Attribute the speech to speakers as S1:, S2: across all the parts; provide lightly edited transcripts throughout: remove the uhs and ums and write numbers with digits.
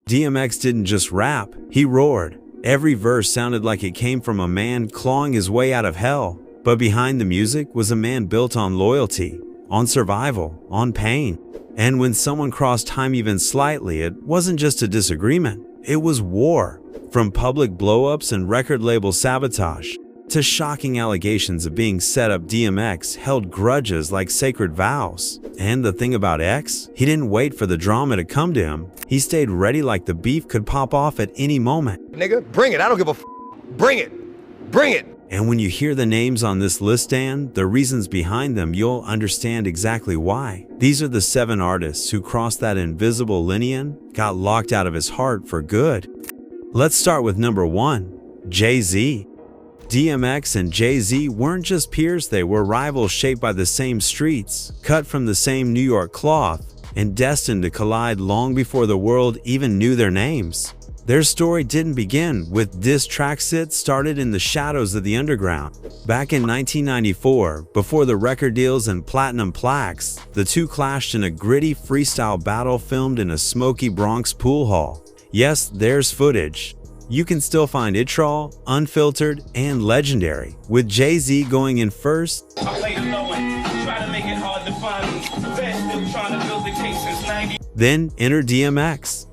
S1: DMX didn't just rap, he roared. Every verse sounded like it came from a man clawing his way out of hell. But behind the music was a man built on loyalty, on survival, on pain. And when someone crossed time even slightly, it wasn't just a disagreement, it was war. From public blowups and record label sabotage, to shocking allegations of being set up, DMX held grudges like sacred vows. And the thing about X, he didn't wait for the drama to come to him. He stayed ready like the beef could pop off at any moment.
S2: Nigga, bring it, I don't give a f. Bring it, bring it.
S1: And when you hear the names on this list and the reasons behind them, you'll understand exactly why. These are the 7 artists who crossed that invisible line, got locked out of his heart for good. Let's start with number 1, Jay-Z. DMX and Jay-Z weren't just peers, they were rivals shaped by the same streets, cut from the same New York cloth, and destined to collide long before the world even knew their names. Their story didn't begin with diss tracks, it started in the shadows of the underground. Back in 1994, before the record deals and platinum plaques, the two clashed in a gritty freestyle battle filmed in a smoky Bronx pool hall. Yes, there's footage. You can still find it raw, unfiltered, and legendary, with Jay-Z going in first. Then enter DMX.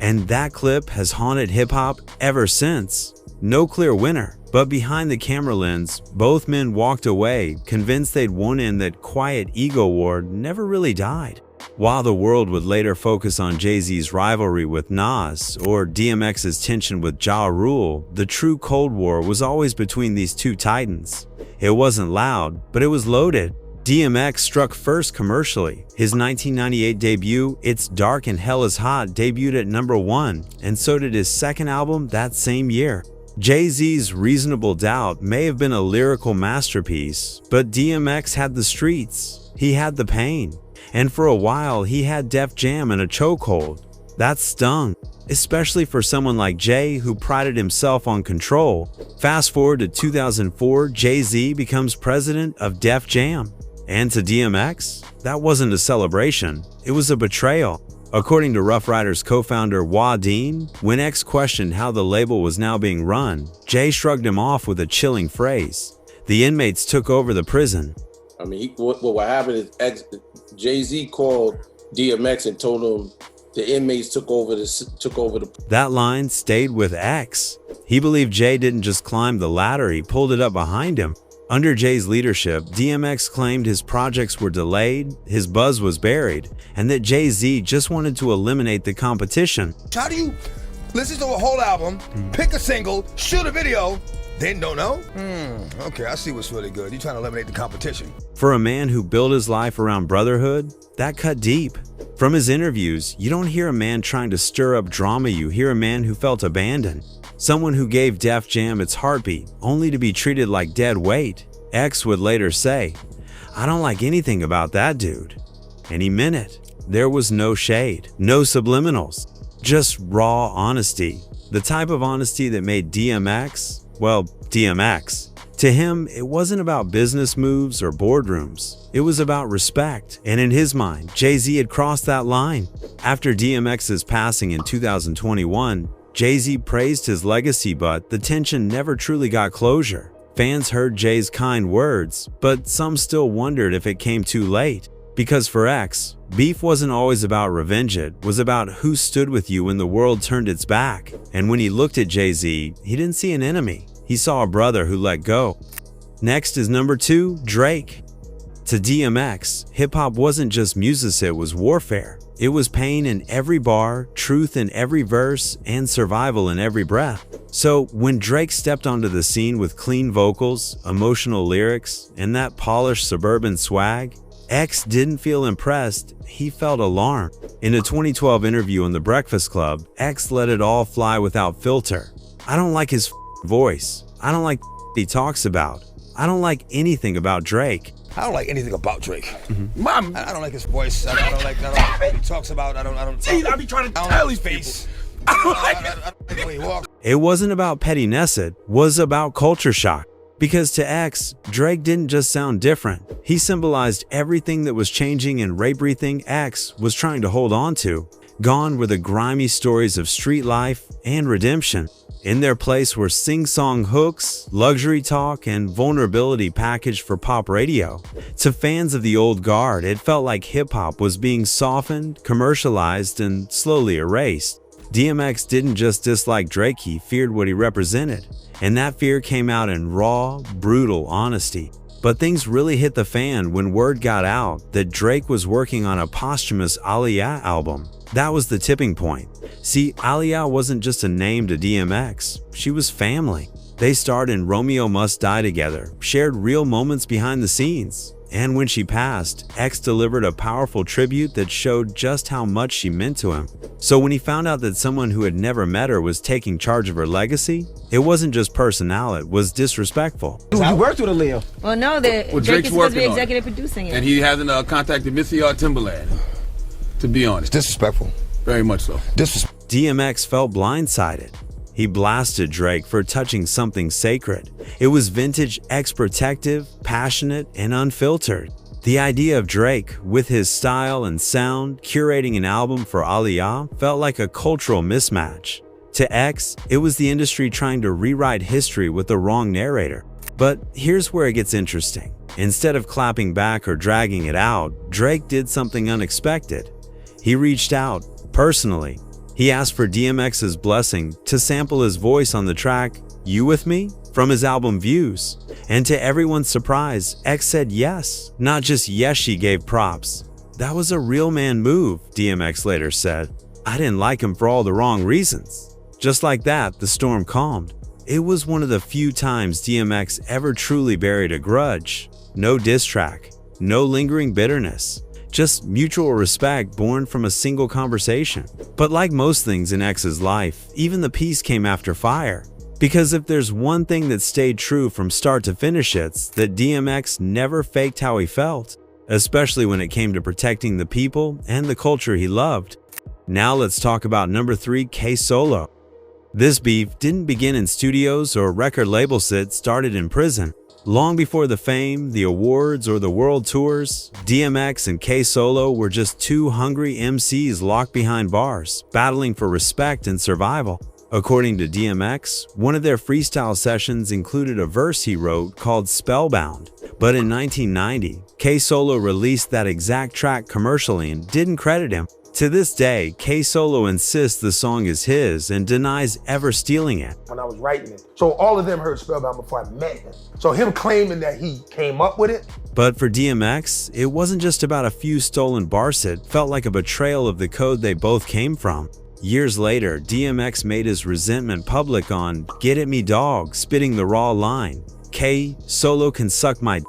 S1: And that clip has haunted hip-hop ever since. No clear winner, but behind the camera lens, both men walked away, convinced they'd won and that quiet ego war never really died. While the world would later focus on Jay-Z's rivalry with Nas or DMX's tension with Ja Rule, the true Cold War was always between these two titans. It wasn't loud, but it was loaded. DMX struck first commercially. His 1998 debut, It's Dark and Hell is Hot, debuted at number 1, and so did his second album that same year. Jay-Z's Reasonable Doubt may have been a lyrical masterpiece, but DMX had the streets, he had the pain, and for a while he had Def Jam in a chokehold. That stung, especially for someone like Jay who prided himself on control. Fast forward to 2004, Jay-Z becomes president of Def Jam. And to DMX, that wasn't a celebration, it was a betrayal. According to Rough Riders co-founder Wadeen, when X questioned how the label was now being run, Jay shrugged him off with a chilling phrase: "The inmates took over the prison."
S3: I mean, what happened is Jay-Z called DMX and told him the inmates took over the.
S1: That line stayed with X. He believed Jay didn't just climb the ladder, he pulled it up behind him. Under Jay's leadership, DMX claimed his projects were delayed, his buzz was buried, and that Jay-Z just wanted to eliminate the competition.
S2: How do you listen to a whole album, pick a single, shoot a video, then don't know? Okay, I see what's really good. You're trying to eliminate the competition.
S1: For a man who built his life around brotherhood, that cut deep. From his interviews, you don't hear a man trying to stir up drama, you hear a man who felt abandoned. Someone who gave Def Jam its heartbeat, only to be treated like dead weight. X would later say, "I don't like anything about that dude." And he meant it. There was no shade, no subliminals, just raw honesty. The type of honesty that made DMX, well, DMX. To him, it wasn't about business moves or boardrooms. It was about respect, and in his mind, Jay-Z had crossed that line. After DMX's passing in 2021, Jay-Z praised his legacy, but the tension never truly got closure. Fans heard Jay's kind words, but some still wondered if it came too late. Because for X, beef wasn't always about revenge, it was about who stood with you when the world turned its back. And when he looked at Jay-Z, he didn't see an enemy, he saw a brother who let go. Next is number 2, Drake. To DMX, hip-hop wasn't just music, it was warfare. It was pain in every bar, truth in every verse, and survival in every breath. So when Drake stepped onto the scene with clean vocals, emotional lyrics, and that polished suburban swag, X didn't feel impressed, he felt alarmed. In a 2012 interview on The Breakfast Club, X let it all fly without filter. "I don't like his voice. I don't like he talks about. I don't like anything about Drake."
S2: I don't like anything about Drake. Mom, I don't like his voice. I don't like what he talks about. I be trying to tell his face. I don't like the way he walks.
S1: It wasn't about pettiness, it was about culture shock. Because to X, Drake didn't just sound different. He symbolized everything that was changing and everything X was trying to hold on to. Gone were the grimy stories of street life and redemption. In their place were sing-song hooks, luxury talk, and vulnerability packaged for pop radio. To fans of the old guard, it felt like hip-hop was being softened, commercialized, and slowly erased. DMX didn't just dislike Drake, he feared what he represented. And that fear came out in raw, brutal honesty. But things really hit the fan when word got out that Drake was working on a posthumous Aliyah album. That was the tipping point. See, Aliyah wasn't just a name to DMX, she was family. They starred in Romeo Must Die together, shared real moments behind the scenes. And when she passed, X delivered a powerful tribute that showed just how much she meant to him. So when he found out that someone who had never met her was taking charge of her legacy, it wasn't just personal, it was disrespectful.
S4: You worked with Aaliyah.
S5: Well, no, Drake is supposed to be executive producing it.
S6: And he hasn't contacted Missy or Timberland, to be honest.
S2: Disrespectful.
S6: Very much so.
S1: DMX felt blindsided. He blasted Drake for touching something sacred. It was vintage, X-protective, passionate, and unfiltered. The idea of Drake, with his style and sound, curating an album for Aliyah felt like a cultural mismatch. To X, it was the industry trying to rewrite history with the wrong narrator. But here's where it gets interesting. Instead of clapping back or dragging it out, Drake did something unexpected. He reached out, personally. He asked for DMX's blessing to sample his voice on the track You With Me from his album Views. And to everyone's surprise, X said yes. Not just yes, she gave props. That was a real man move, DMX later said. I didn't like him for all the wrong reasons. Just like that, the storm calmed. It was one of the few times DMX ever truly buried a grudge. No diss track, no lingering bitterness. Just mutual respect born from a single conversation. But like most things in X's life, even the peace came after fire. Because if there's one thing that stayed true from start to finish, it's that DMX never faked how he felt, especially when it came to protecting the people and the culture he loved. Now let's talk about number 3, K-Solo. This beef didn't begin in studios or record labels, it started in prison. Long before the fame, the awards, or the world tours, DMX and K-Solo were just two hungry MCs locked behind bars, battling for respect and survival. According to DMX, one of their freestyle sessions included a verse he wrote called Spellbound. But in 1990, K-Solo released that exact track commercially and didn't credit him. To this day, K-Solo insists the song is his and denies ever stealing it.
S4: When I was writing it. So all of them heard Spellbound before I met him. So him claiming that he came up with it.
S1: But for DMX, it wasn't just about a few stolen bars, it felt like a betrayal of the code they both came from. Years later, DMX made his resentment public on Get At Me Dog, spitting the raw line. K-Solo can suck my d.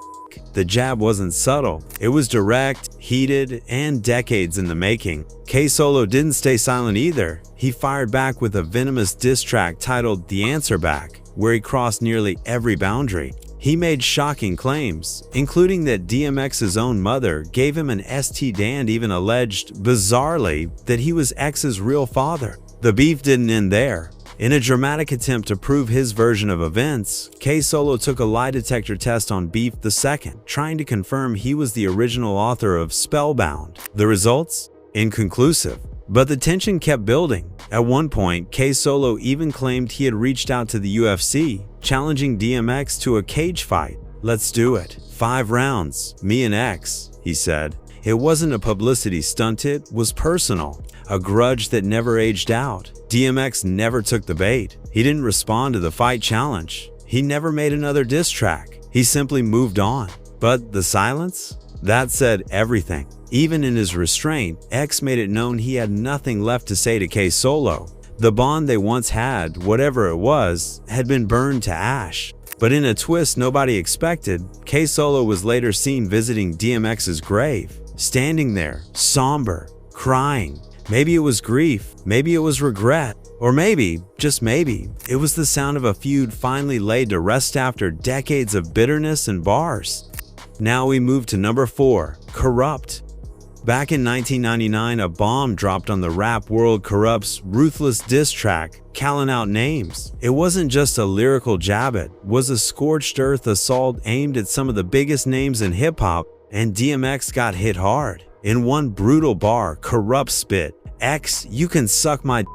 S1: The jab wasn't subtle. It was direct, heated, and decades in the making. K-Solo didn't stay silent either. He fired back with a venomous diss track titled The Answer Back, where he crossed nearly every boundary. He made shocking claims, including that DMX's own mother gave him an STD and even alleged, bizarrely, that he was X's real father. The beef didn't end there. In a dramatic attempt to prove his version of events, K-Solo took a lie detector test on Beef II, trying to confirm he was the original author of Spellbound. The results? Inconclusive. But the tension kept building. At one point, K-Solo even claimed he had reached out to the UFC, challenging DMX to a cage fight. Let's do it. 5 rounds, me and X, he said. It wasn't a publicity stunt, it was personal. A grudge that never aged out. DMX never took the bait. He didn't respond to the fight challenge. He never made another diss track. He simply moved on. But the silence? That said everything. Even in his restraint, X made it known he had nothing left to say to K-Solo. The bond they once had, whatever it was, had been burned to ash. But in a twist nobody expected, K-Solo was later seen visiting DMX's grave, standing there, somber, crying. Maybe it was grief, maybe it was regret, or maybe, just maybe, it was the sound of a feud finally laid to rest after decades of bitterness and bars. Now we move to number 4, Corrupt. Back in 1999, a bomb dropped on the rap world. Corrupt's ruthless diss track, calling out names. It wasn't just a lyrical jab, it was a scorched earth assault aimed at some of the biggest names in hip-hop, and DMX got hit hard. In one brutal bar, Corrupt spit, "X, you can suck my d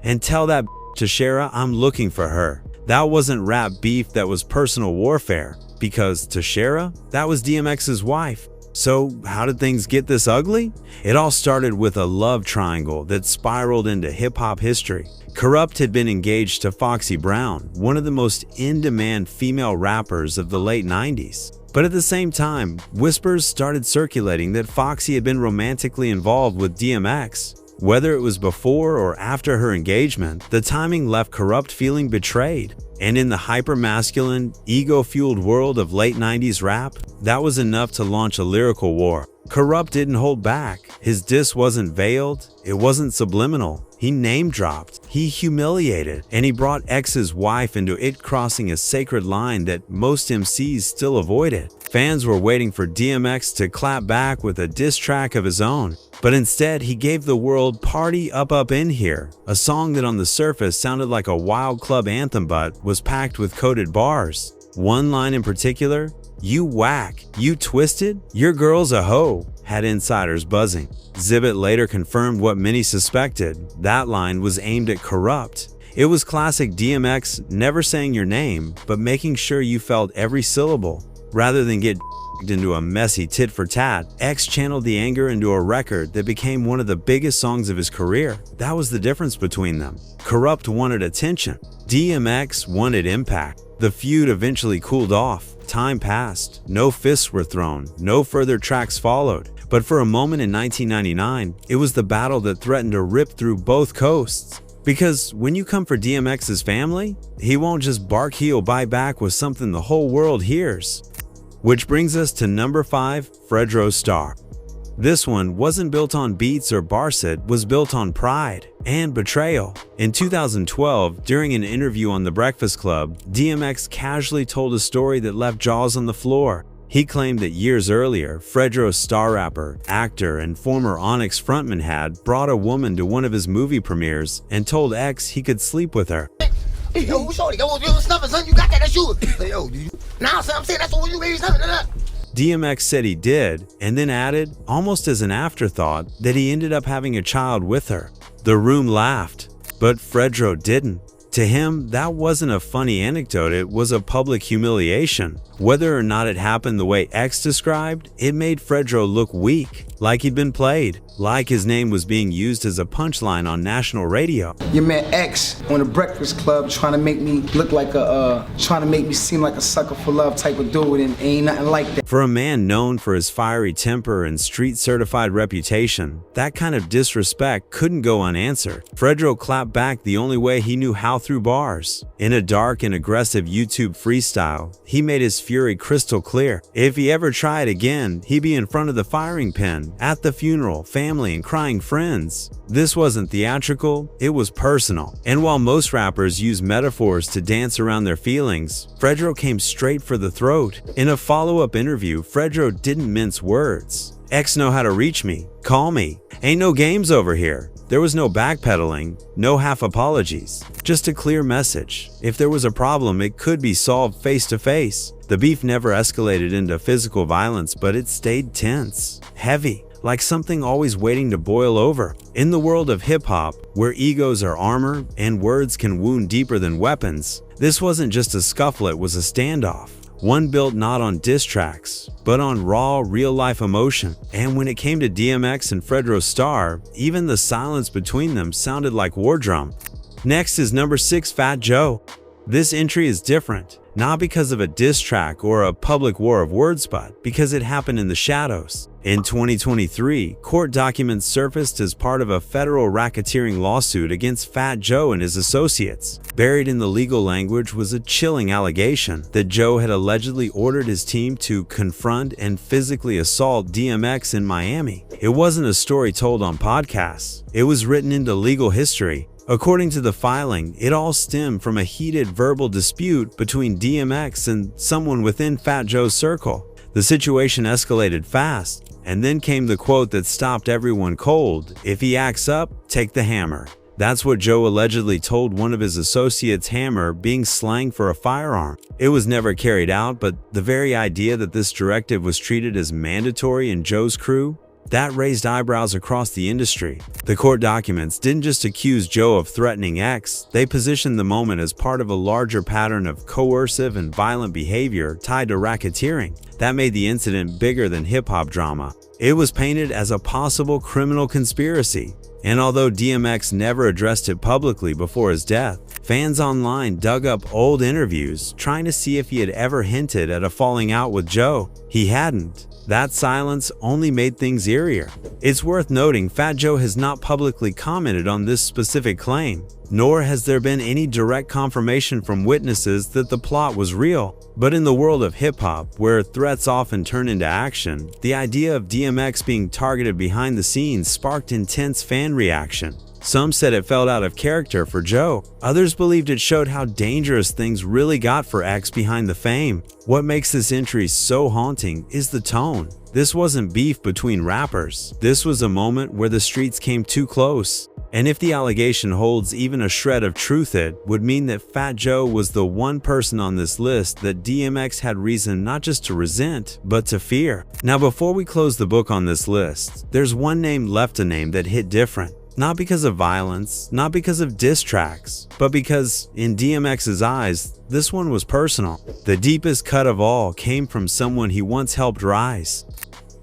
S1: and tell that Tashera I'm looking for her." That wasn't rap beef, that was personal warfare, because Tashera, that was DMX's wife. So how did things get this ugly? It all started with a love triangle that spiraled into hip-hop history. Corrupt had been engaged to Foxy Brown, one of the most in-demand female rappers of the late 90s. But at the same time, whispers started circulating that Foxy had been romantically involved with DMX. Whether it was before or after her engagement, the timing left Corrupt feeling betrayed. And in the hyper-masculine, ego-fueled world of late 90s rap, that was enough to launch a lyrical war. Corrupt didn't hold back. His diss wasn't veiled, it wasn't subliminal. He name-dropped, he humiliated, and he brought X's wife into it, crossing a sacred line that most MCs still avoided. Fans were waiting for DMX to clap back with a diss track of his own, but instead he gave the world "Party Up Up In Here," a song that on the surface sounded like a wild club anthem but was packed with coded bars. One line in particular, "You whack, you twisted, your girl's a hoe," had insiders buzzing. Zibbit later confirmed what many suspected. That line was aimed at Corrupt. It was classic DMX, never saying your name, but making sure you felt every syllable. Rather than get into a messy tit-for-tat, X channeled the anger into a record that became one of the biggest songs of his career. That was the difference between them. Corrupt wanted attention. DMX wanted impact. The feud eventually cooled off. Time passed. No fists were thrown. No further tracks followed. But for a moment in 1999, it was the battle that threatened to rip through both coasts. Because when you come for DMX's family, he won't just bark, he'll bite back with something the whole world hears. Which brings us to number 5, Fredro Starr. This one wasn't built on beats or bars, it was built on pride and betrayal. In 2012, during an interview on The Breakfast Club, DMX casually told a story that left jaws on the floor. He claimed that years earlier, Fredro Starr rapper, actor, and former Onyx frontman had brought a woman to one of his movie premieres and told X he could sleep with her.
S7: Hey, yo, shorty, yo, you snuffing, son, you got that, that's yours. Hey, yo, nah, son, I'm saying that's what you baby snuffing.
S1: DMX said he did, and then added, almost as an afterthought, that he ended up having a child with her. The room laughed, but Fredro didn't. To him, that wasn't a funny anecdote, it was a public humiliation. Whether or not it happened the way X described, it made Fredro look weak, like he'd been played, like his name was being used as a punchline on national radio.
S8: Your man X on The Breakfast Club trying to make me look like trying to make me seem like a sucker for love type of dude, and ain't nothing like that.
S1: For a man known for his fiery temper and street-certified reputation, that kind of disrespect couldn't go unanswered. Fredro clapped back the only way he knew how, through bars. In a dark and aggressive YouTube freestyle, he made his fury crystal clear. If he ever tried again, he'd be in front of the firing pin, at the funeral, family, and crying friends. This wasn't theatrical, it was personal. And while most rappers use metaphors to dance around their feelings, Fredro came straight for the throat. In a follow-up interview, Fredro didn't mince words. X know how to reach me, call me. Ain't no games over here. There was no backpedaling, no half apologies, just a clear message. If there was a problem, it could be solved face to face. The beef never escalated into physical violence, but it stayed tense, heavy, like something always waiting to boil over. In the world of hip-hop, where egos are armor and words can wound deeper than weapons, this wasn't just a scuffle, it was a standoff. One built not on diss tracks, but on raw, real-life emotion. And when it came to DMX and Fredro Starr, even the silence between them sounded like war drum. Next is number 6, Fat Joe. This entry is different, not because of a diss track or a public war of words, but because it happened in the shadows. In 2023, court documents surfaced as part of a federal racketeering lawsuit against Fat Joe and his associates. Buried in the legal language was a chilling allegation that Joe had allegedly ordered his team to confront and physically assault DMX in Miami. It wasn't a story told on podcasts. It was written into legal history. According to the filing, it all stemmed from a heated verbal dispute between DMX and someone within Fat Joe's circle. The situation escalated fast, And then came the quote that stopped everyone cold: "If he acts up, take the hammer." That's what Joe allegedly told one of his associates, hammer being slang for a firearm. It was never carried out, but the very idea that this directive was treated as mandatory in Joe's crew, that raised eyebrows across the industry. The court documents didn't just accuse Joe of threatening X, they positioned the moment as part of a larger pattern of coercive and violent behavior tied to racketeering. That made the incident bigger than hip-hop drama. It was painted as a possible criminal conspiracy. And although DMX never addressed it publicly before his death, fans online dug up old interviews trying to see if he had ever hinted at a falling out with Joe. He hadn't. That silence only made things eerier. It's worth noting Fat Joe has not publicly commented on this specific claim, nor has there been any direct confirmation from witnesses that the plot was real. But in the world of hip-hop, where threats often turn into action, the idea of DMX being targeted behind the scenes sparked intense fan reaction. Some said it felt out of character for Joe. Others believed it showed how dangerous things really got for X behind the fame. What makes this entry so haunting is the tone. This wasn't beef between rappers. This was a moment where the streets came too close. And if the allegation holds even a shred of truth, it would mean that Fat Joe was the one person on this list that DMX had reason not just to resent, but to fear. Now, before we close the book on this list, there's one name left to name that hit different. Not because of violence, not because of diss tracks, but because, in DMX's eyes, this one was personal. The deepest cut of all came from someone he once helped rise.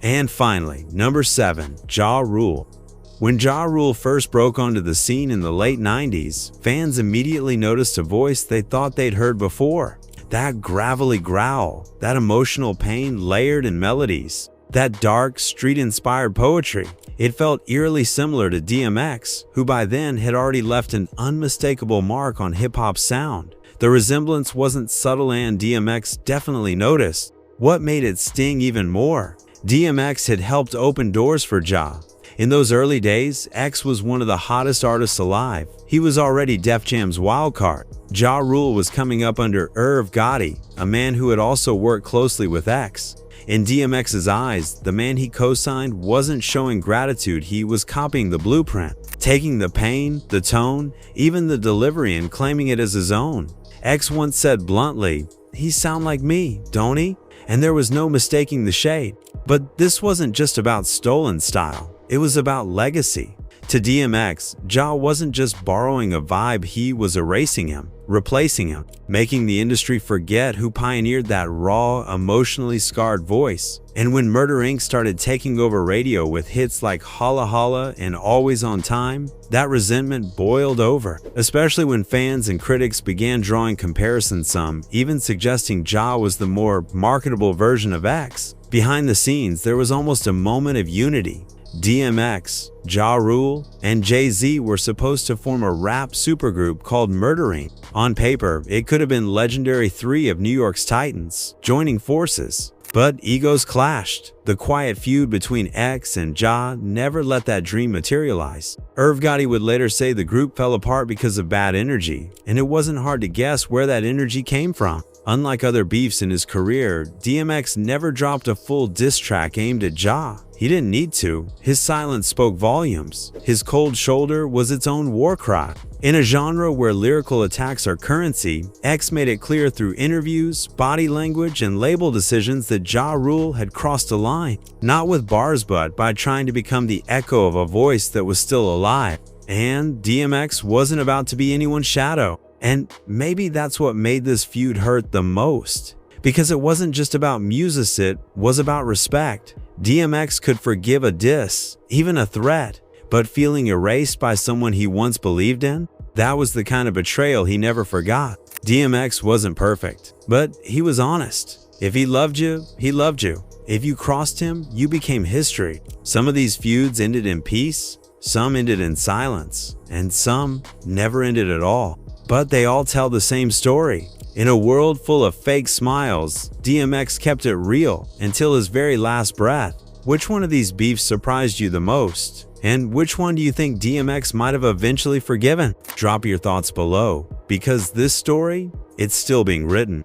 S1: And finally, number 7, Ja Rule. When Ja Rule first broke onto the scene in the late 90s, fans immediately noticed a voice they thought they'd heard before. That gravelly growl, that emotional pain layered in melodies, that dark, street-inspired poetry. It felt eerily similar to DMX, who by then had already left an unmistakable mark on hip-hop's sound. The resemblance wasn't subtle, and DMX definitely noticed. What made it sting even more? DMX had helped open doors for Ja. In those early days, X was one of the hottest artists alive. He was already Def Jam's wildcard. Ja Rule was coming up under Irv Gotti, a man who had also worked closely with X. In DMX's eyes, the man he co-signed wasn't showing gratitude, he was copying the blueprint, taking the pain, the tone, even the delivery and claiming it as his own. X once said bluntly, "He sound like me, don't he?" And there was no mistaking the shade. But this wasn't just about stolen style, it was about legacy. To DMX, Ja wasn't just borrowing a vibe, he was erasing him, replacing him, making the industry forget who pioneered that raw, emotionally scarred voice. And when Murder Inc. started taking over radio with hits like Holla Holla and Always on Time, that resentment boiled over, especially when fans and critics began drawing comparisons, some even suggesting Ja was the more marketable version of X. Behind the scenes, there was almost a moment of unity. DMX, Ja Rule, and Jay-Z were supposed to form a rap supergroup called Murder Inc. On paper, it could have been legendary three of New York's titans joining forces. But egos clashed. The quiet feud between X and Ja never let that dream materialize. Irv Gotti would later say the group fell apart because of bad energy, and it wasn't hard to guess where that energy came from. Unlike other beefs in his career, DMX never dropped a full diss track aimed at Ja. He didn't need to. His silence spoke volumes. His cold shoulder was its own war cry. In a genre where lyrical attacks are currency, X made it clear through interviews, body language, and label decisions that Ja Rule had crossed a line. Not with bars, but by trying to become the echo of a voice that was still alive. And DMX wasn't about to be anyone's shadow. And maybe that's what made this feud hurt the most. Because it wasn't just about music, it was about respect. DMX could forgive a diss, even a threat, but feeling erased by someone he once believed in? That was the kind of betrayal he never forgot. DMX wasn't perfect, but he was honest. If he loved you, he loved you. If you crossed him, you became history. Some of these feuds ended in peace, some ended in silence, and some never ended at all. But they all tell the same story. In a world full of fake smiles, DMX kept it real until his very last breath. Which one of these beefs surprised you the most? And which one do you think DMX might have eventually forgiven? Drop your thoughts below, because this story, it's still being written.